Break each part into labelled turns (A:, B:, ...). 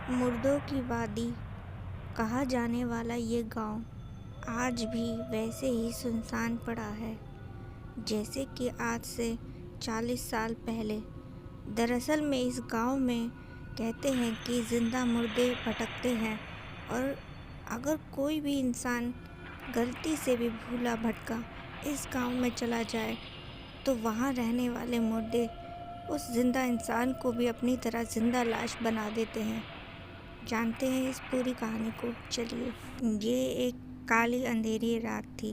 A: मुर्दों की वादी कहा जाने वाला ये गांव आज भी वैसे ही सुनसान पड़ा है जैसे कि आज से 40 साल पहले। दरअसल में इस गांव में कहते हैं कि जिंदा मुर्दे भटकते हैं और अगर कोई भी इंसान गलती से भी भूला भटका इस गांव में चला जाए तो वहाँ रहने वाले मुर्दे उस जिंदा इंसान को भी अपनी तरह जिंदा लाश बना देते हैं। जानते हैं इस पूरी कहानी को। चलिए। ये एक काली अंधेरी रात थी।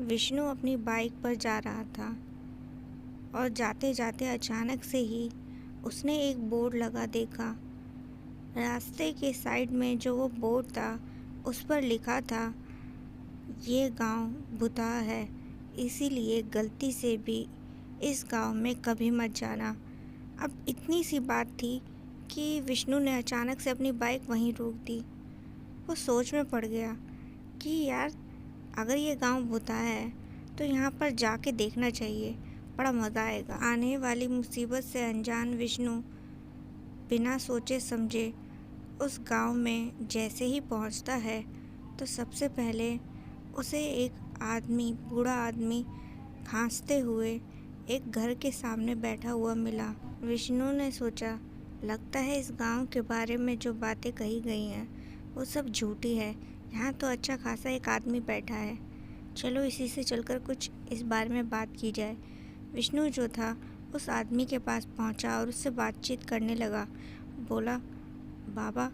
A: विष्णु अपनी बाइक पर जा रहा था और जाते जाते अचानक से ही उसने एक बोर्ड लगा देखा। रास्ते के साइड में जो वो बोर्ड था उस पर लिखा था, ये गांव भुतहा है, इसीलिए गलती से भी इस गांव में कभी मत जाना। अब इतनी सी बात थी कि विष्णु ने अचानक से अपनी बाइक वहीं रोक दी। वो सोच में पड़ गया कि यार, अगर ये गांव भुतहा है तो यहाँ पर जाके देखना चाहिए, बड़ा मज़ा आएगा। आने वाली मुसीबत से अनजान विष्णु बिना सोचे समझे उस गांव में जैसे ही पहुँचता है तो सबसे पहले उसे एक आदमी, बूढ़ा आदमी खांसते हुए एक घर के सामने बैठा हुआ मिला। विष्णु ने सोचा, लगता है इस गांव के बारे में जो बातें कही गई हैं वो सब झूठी है। यहाँ तो अच्छा खासा एक आदमी बैठा है, चलो इसी से चलकर कुछ इस बारे में बात की जाए। विष्णु जो था उस आदमी के पास पहुँचा और उससे बातचीत करने लगा। बोला, बाबा,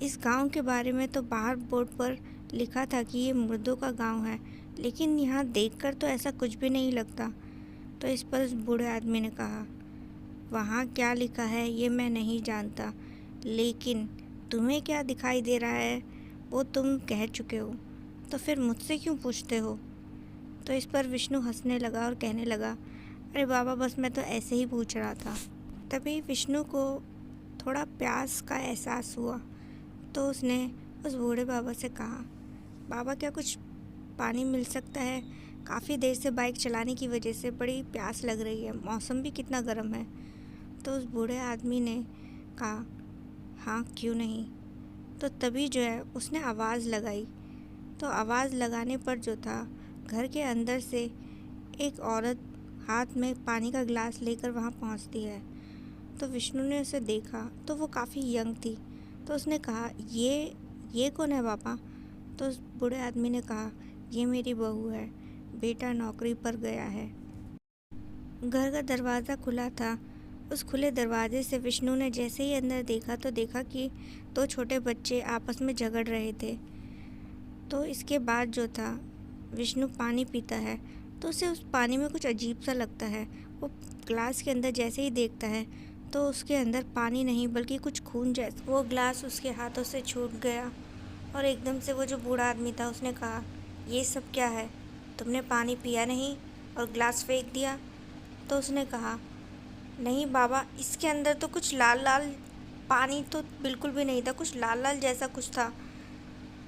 A: इस गांव के बारे में तो बाहर बोर्ड पर लिखा था कि ये मुर्दों का गांव है, लेकिन यहाँ देखकर तो ऐसा कुछ भी नहीं लगता। तो इस पर उस बूढ़े आदमी ने कहा, वहाँ क्या लिखा है ये मैं नहीं जानता, लेकिन तुम्हें क्या दिखाई दे रहा है वो तुम कह चुके हो, तो फिर मुझसे क्यों पूछते हो। तो इस पर विष्णु हंसने लगा और कहने लगा, अरे बाबा, बस मैं तो ऐसे ही पूछ रहा था। तभी विष्णु को थोड़ा प्यास का एहसास हुआ तो उसने उस बूढ़े बाबा से कहा, बाबा क्या कुछ पानी मिल सकता है? काफ़ी देर से बाइक चलाने की वजह से बड़ी प्यास लग रही है, मौसम भी कितना गर्म है। तो उस बूढ़े आदमी ने कहा, हाँ क्यों नहीं। तो तभी जो है उसने आवाज़ लगाई। तो आवाज़ लगाने पर जो था, घर के अंदर से एक औरत हाथ में पानी का गिलास लेकर वहाँ पहुँचती है। तो विष्णु ने उसे देखा तो वो काफ़ी यंग थी। तो उसने कहा, ये कौन है बाबा? तो उस बूढ़े आदमी ने कहा, ये मेरी बहू है, बेटा नौकरी पर गया है। घर का दरवाज़ा खुला था। उस खुले दरवाजे से विष्णु ने जैसे ही अंदर देखा तो देखा कि दो छोटे बच्चे आपस में झगड़ रहे थे। तो इसके बाद जो था, विष्णु पानी पीता है तो उसे उस पानी में कुछ अजीब सा लगता है। वो ग्लास के अंदर जैसे ही देखता है तो उसके अंदर पानी नहीं बल्कि कुछ खून जैसा। वो ग्लास उसके हाथों से छूट गया और एकदम से वो जो बूढ़ा आदमी था उसने कहा, ये सब क्या है? तुमने पानी पिया नहीं और ग्लास फेंक दिया? तो उसने कहा, नहीं बाबा, इसके अंदर तो कुछ लाल लाल, पानी तो बिल्कुल भी नहीं था, कुछ लाल लाल जैसा कुछ था।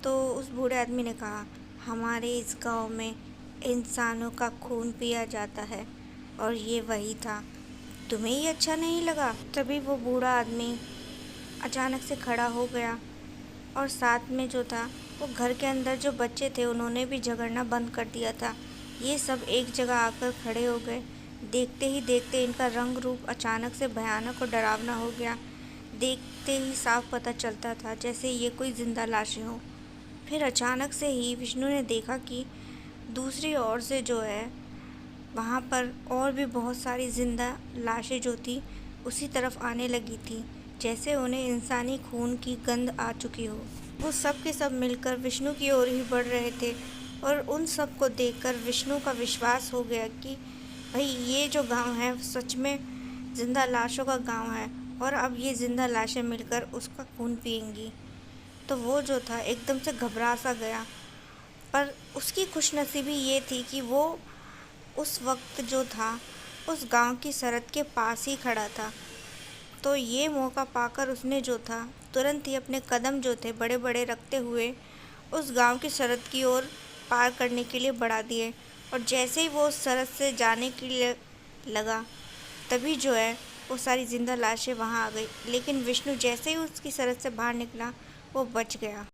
A: तो उस बूढ़े आदमी ने कहा, हमारे इस गांव में इंसानों का खून पिया जाता है और ये वही था, तुम्हें ये अच्छा नहीं लगा? तभी वो बूढ़ा आदमी अचानक से खड़ा हो गया और साथ में जो था वो घर के अंदर जो बच्चे थे उन्होंने भी झगड़ना बंद कर दिया था। ये सब एक जगह आकर खड़े हो गए। देखते ही देखते इनका रंग रूप अचानक से भयानक और डरावना हो गया। देखते ही साफ पता चलता था जैसे ये कोई जिंदा लाशें हों। फिर अचानक से ही विष्णु ने देखा कि दूसरी ओर से जो है वहाँ पर और भी बहुत सारी जिंदा लाशें जो थी उसी तरफ आने लगी थी, जैसे उन्हें इंसानी खून की गंध आ चुकी हो। वो सब के सब मिलकर विष्णु की ओर ही बढ़ रहे थे और उन सब को देखकर विष्णु का विश्वास हो गया कि भाई ये जो गांव है सच में जिंदा लाशों का गांव है और अब ये जिंदा लाशें मिलकर उसका खून पिएंगी। तो वो जो था एकदम से घबरा सा गया, पर उसकी खुशनसीबी ये थी कि वो उस वक्त जो था उस गांव की सरहद के पास ही खड़ा था। तो ये मौका पाकर उसने जो था तुरंत ही अपने कदम जो थे बड़े बड़े रखते हुए उस गांव की सरहद की ओर पार करने के लिए बढ़ा दिए। और जैसे ही वो उस सरहद से जाने के लिए लगा, तभी जो है वो सारी जिंदा लाशें वहां आ गई, लेकिन विष्णु जैसे ही उसकी सरहद से बाहर निकला वो बच गया।